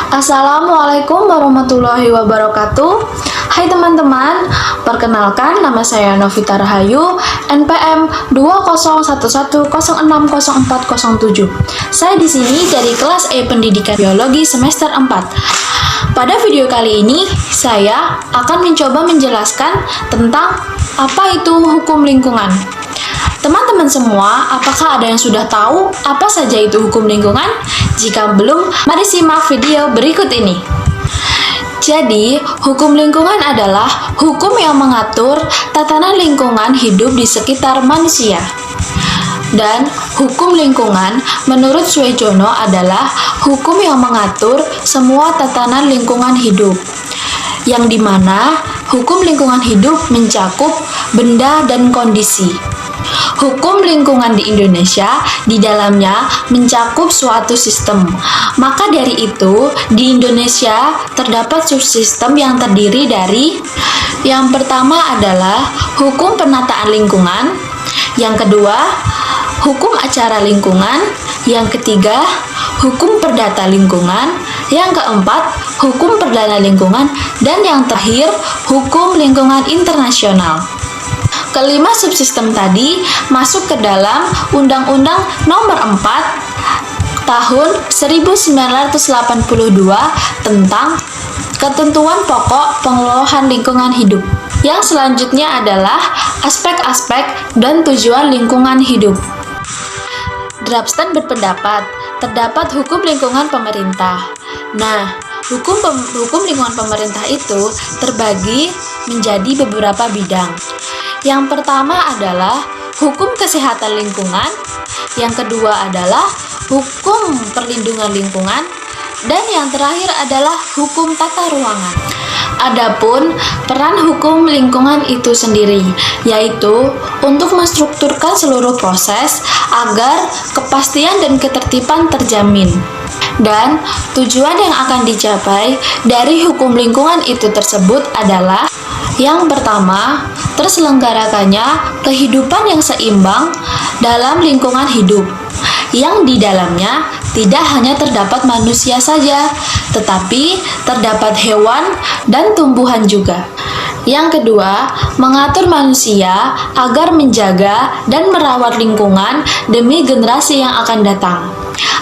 Assalamualaikum warahmatullahi wabarakatuh. Hai teman-teman, perkenalkan nama saya Novita Rahayu, NPM 2011060407. Saya di sini dari kelas E Pendidikan Biologi semester 4. Pada video kali ini, saya akan mencoba menjelaskan tentang apa itu hukum lingkungan. Teman-teman semua, apakah ada yang sudah tahu apa saja itu hukum lingkungan? Jika belum, mari simak video berikut ini. Jadi, hukum lingkungan adalah hukum yang mengatur tatanan lingkungan hidup di sekitar manusia. Dan hukum lingkungan menurut Suejono adalah hukum yang mengatur semua tatanan lingkungan hidup, yang dimana hukum lingkungan hidup mencakup benda dan kondisi. Hukum lingkungan di Indonesia di dalamnya mencakup suatu sistem. Maka dari itu, di Indonesia terdapat subsistem yang terdiri dari yang pertama adalah hukum penataan lingkungan, yang kedua, hukum acara lingkungan, yang ketiga, hukum perdata lingkungan, yang keempat, hukum perdana lingkungan, dan yang terakhir, hukum lingkungan internasional. Kelima subsistem tadi masuk ke dalam Undang-Undang Nomor 4 Tahun 1982 tentang Ketentuan Pokok Pengelolaan Lingkungan Hidup. Yang selanjutnya adalah aspek-aspek dan tujuan lingkungan hidup. Drapstan berpendapat terdapat hukum lingkungan pemerintah. Nah, hukum lingkungan pemerintah itu terbagi menjadi beberapa bidang. Yang pertama adalah hukum kesehatan lingkungan, yang kedua adalah hukum perlindungan lingkungan, dan yang terakhir adalah hukum tata ruangan. Adapun peran hukum lingkungan itu sendiri, yaitu untuk menstrukturkan seluruh proses agar kepastian dan ketertiban terjamin. Dan tujuan yang akan dicapai dari hukum lingkungan itu tersebut adalah yang pertama, terselenggarakannya kehidupan yang seimbang dalam lingkungan hidup, yang di dalamnya tidak hanya terdapat manusia saja, tetapi terdapat hewan dan tumbuhan juga. Yang kedua, mengatur manusia agar menjaga dan merawat lingkungan demi generasi yang akan datang,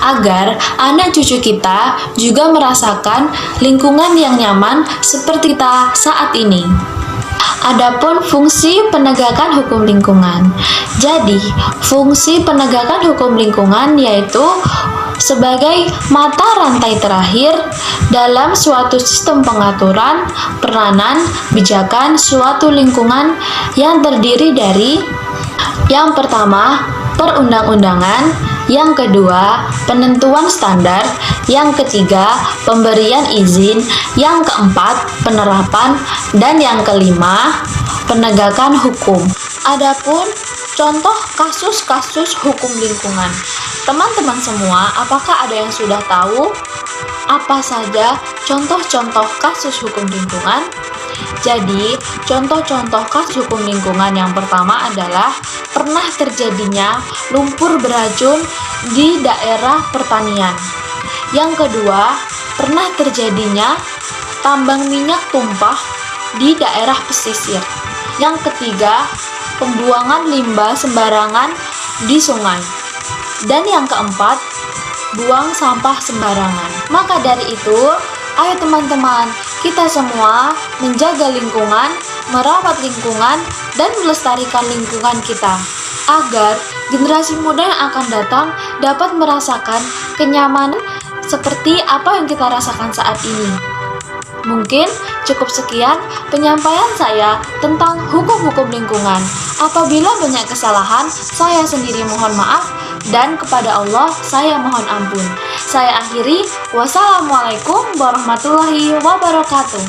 agar anak cucu kita juga merasakan lingkungan yang nyaman seperti kita saat ini. Adapun fungsi penegakan hukum lingkungan. Jadi, fungsi penegakan hukum lingkungan yaitu sebagai mata rantai terakhir dalam suatu sistem pengaturan, peranan, kebijakan suatu lingkungan yang terdiri dari yang pertama, perundang-undangan, yang kedua, penentuan standar, yang ketiga, pemberian izin, yang keempat, penerapan, dan yang kelima, penegakan hukum. Adapun contoh kasus-kasus hukum lingkungan. Teman-teman semua, apakah ada yang sudah tahu apa saja contoh-contoh kasus hukum lingkungan? Jadi, contoh-contoh kasus hukum lingkungan yang pertama adalah pernah terjadinya lumpur beracun di daerah pertanian. Yang kedua, pernah terjadinya tambang minyak tumpah di daerah pesisir. Yang ketiga, pembuangan limbah sembarangan di sungai. Dan yang keempat, buang sampah sembarangan. Maka dari itu, ayo teman-teman, kita semua menjaga lingkungan, merawat lingkungan, dan melestarikan lingkungan kita, agar generasi muda yang akan datang dapat merasakan kenyamanan seperti apa yang kita rasakan saat ini. Mungkin cukup sekian penyampaian saya tentang hukum-hukum lingkungan. Apabila banyak kesalahan, saya sendiri mohon maaf, dan kepada Allah saya mohon ampun. Saya akhiri, wassalamualaikum warahmatullahi wabarakatuh.